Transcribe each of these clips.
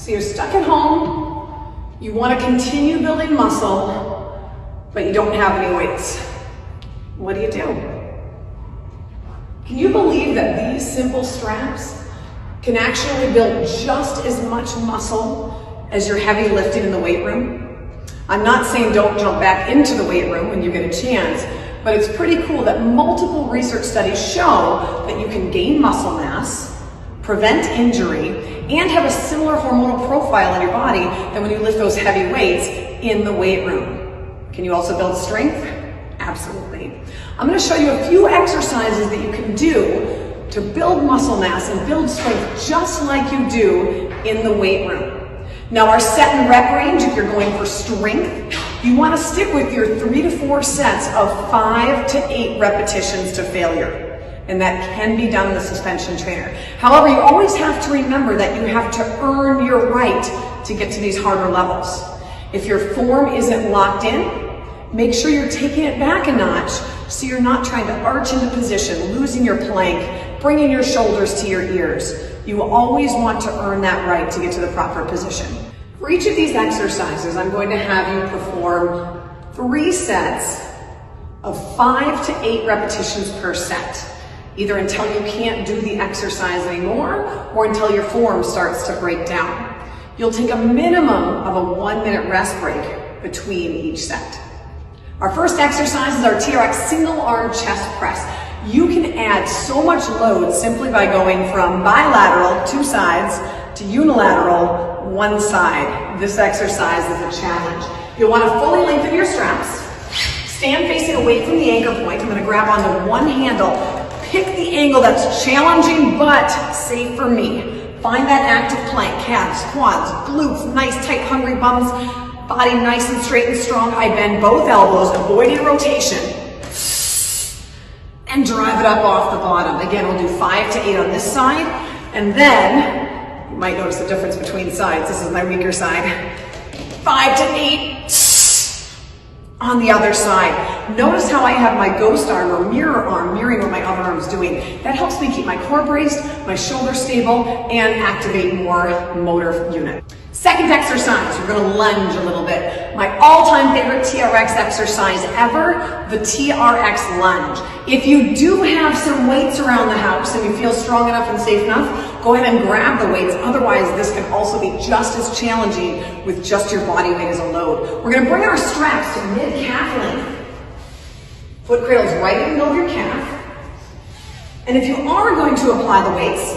So you're stuck at home, you want to continue building muscle, but you don't have any weights. What do? Can you believe that these simple straps can actually build just as much muscle as your heavy lifting in the weight room? I'm not saying don't jump back into the weight room when you get a chance, but it's pretty cool that multiple research studies show that you can gain muscle mass, prevent injury, and have a similar hormonal profile in your body than when you lift those heavy weights in the weight room. Can you also build strength? Absolutely. I'm going to show you a few exercises that you can do to build muscle mass and build strength just like you do in the weight room. Now our set and rep range, if you're going for strength, you want to stick with your 3 to 4 sets of 5 to 8 repetitions to failure. And that can be done in the suspension trainer. However, you always have to remember that you have to earn your right to get to these harder levels. If your form isn't locked in, make sure you're taking it back a notch so you're not trying to arch into position, losing your plank, bringing your shoulders to your ears. You always want to earn that right to get to the proper position. For each of these exercises, I'm going to have you perform 3 sets of 5 to 8 repetitions per set, either until you can't do the exercise anymore or until your form starts to break down. You'll take a minimum of a 1-minute rest break between each set. Our first exercise is our TRX single arm chest press. You can add so much load simply by going from bilateral, 2 sides, to unilateral, 1 side. This exercise is a challenge. You'll want to fully lengthen your straps. Stand facing away from the anchor point. I'm going to grab onto one handle. Pick the angle that's challenging but safe for me. Find that active plank, calves, quads, glutes, nice tight hungry bums, body nice and straight and strong. I bend both elbows, avoiding rotation. And drive it up off the bottom. Again, we'll do 5 to 8 on this side. And then, you might notice the difference between sides. This is my weaker side. 5 to 8 on the other side. Notice how I have my ghost arm or mirror arm mirroring what my other arm's doing. That helps me keep my core braced, my shoulders stable, and activate more motor unit. Second exercise, we're going to lunge a little bit. My all-time favorite TRX exercise ever, the TRX lunge. If you do have some weights around the house and you feel strong enough and safe enough, go ahead and grab the weights. Otherwise, this can also be just as challenging with just your body weight as a load. We're going to bring our straps to mid-calf length. Foot cradles right in the middle of your calf. And if you are going to apply the weights,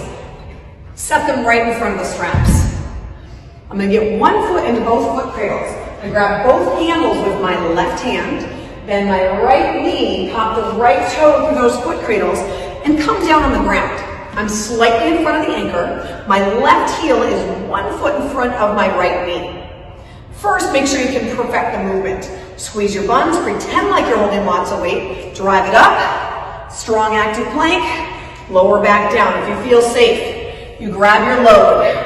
set them right in front of the straps. I'm going to get 1 foot into both foot cradles. I grab both handles with my left hand, bend my right knee, pop the right toe through those foot cradles, and come down on the ground. I'm slightly in front of the anchor. My left heel is 1 foot in front of my right knee. First, make sure you can perfect the movement. Squeeze your buns, pretend like you're holding lots of weight. Drive it up, strong active plank, lower back down. If you feel safe, you grab your load.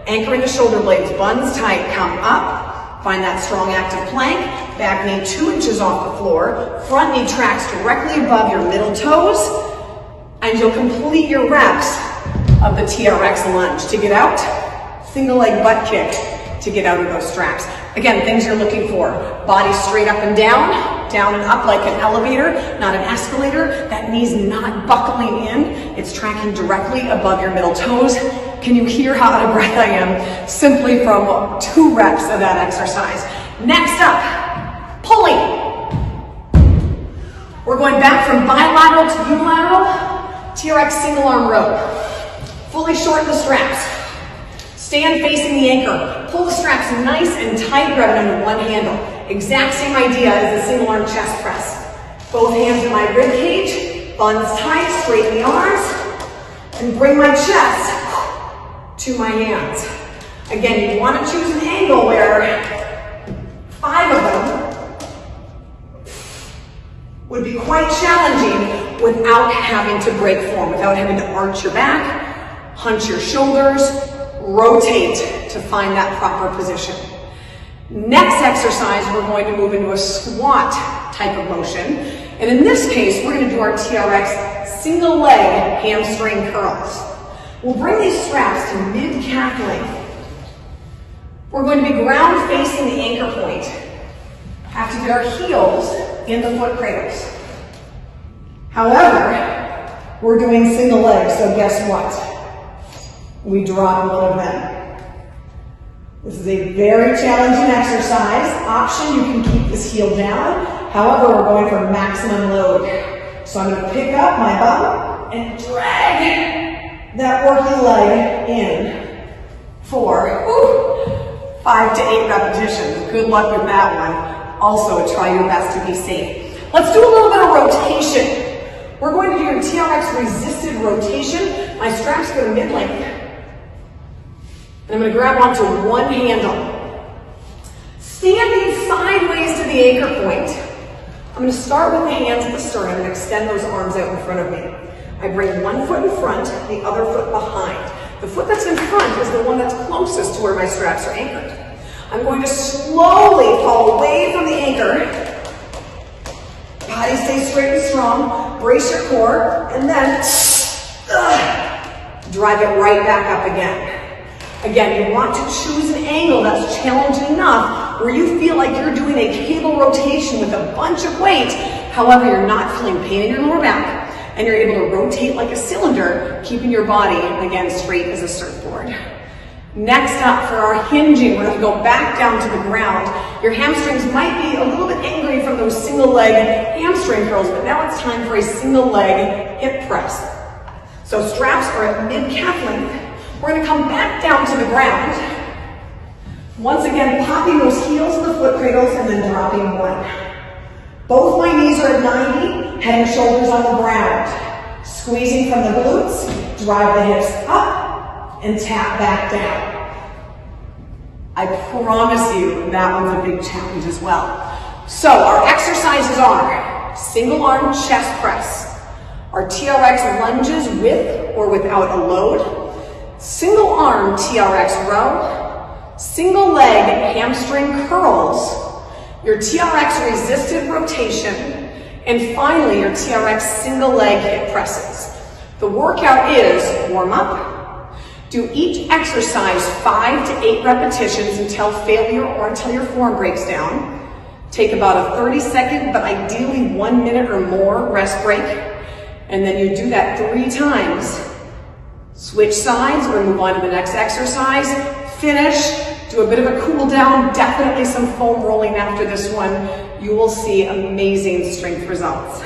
Anchoring the shoulder blades, buns tight, come up, find that strong active plank, back knee 2 inches off the floor, front knee tracks directly above your middle toes, and you'll complete your reps of the TRX lunge. To get out, single leg butt kick to get out of those straps. Again, things you're looking for, body straight up and down and up like an elevator, not an escalator. That knee's not buckling in, it's tracking directly above your middle toes. Can you hear how out of breath I am simply from 2 reps of that exercise? Next up, pulling. We're going back from bilateral to unilateral, TRX single arm row. Fully shorten the straps. Stand facing the anchor. Pull the straps nice and tight, grab it under one handle. Exact same idea as the single arm chest press. Both hands in my rib cage, buns tight, straighten the arms, and bring my chest to my hands. Again, you want to choose an angle where 5 of them would be quite challenging without having to break form, without having to arch your back, hunch your shoulders, rotate to find that proper position. Next exercise, we're going to move into a squat type of motion. And in this case, we're going to do our TRX single leg hamstring curls. We'll bring these straps to mid-calf length. We're going to be ground facing the anchor point. Have to get our heels in the foot cradles. However, we're doing single legs, so guess what? We drop one of them. This is a very challenging exercise. Option, you can keep this heel down. However, we're going for maximum load. So I'm going to pick up my bum and drag that working leg in for 5 to 8 repetitions. Good luck with that one. Also, try your best to be safe. Let's do a little bit of rotation. We're going to do your TRX resisted rotation. My straps go to mid-length. And I'm going to grab onto one handle. Standing sideways to the anchor point. I'm going to start with the hands at the sternum and extend those arms out in front of me. I bring one foot in front, the other foot behind. The foot that's in front is the one that's closest to where my straps are anchored. I'm going to slowly fall away from the anchor. Body stays straight and strong. Brace your core, and then drive it right back up again. Again, you want to choose an angle that's challenging enough where you feel like you're doing a cable rotation with a bunch of weight. However, you're not feeling pain in your lower back, and you're able to rotate like a cylinder, keeping your body, again, straight as a surfboard. Next up, for our hinging, we're going to go back down to the ground. Your hamstrings might be a little bit angry from those single leg hamstring curls, but now it's time for a single leg hip press. So straps are at mid-calf length. We're going to come back down to the ground. Once again, popping those heels in the foot cradles and then dropping one. Both my knees are at 90, head and shoulders on the ground. Squeezing from the glutes, drive the hips up, and tap back down. I promise you that one's a big challenge as well. So our exercises are single arm chest press, our TRX lunges with or without a load, single arm TRX row, single leg hamstring curls, your TRX resisted rotation, and finally your TRX single leg hip presses. The workout is warm up. Do each exercise 5 to 8 repetitions until failure or until your form breaks down. Take about a 30-second, but ideally 1 minute or more rest break. And then you do that 3 times. Switch sides or move on to the next exercise. Finish, do a bit of a cool down, definitely some foam rolling after this one. You will see amazing strength results.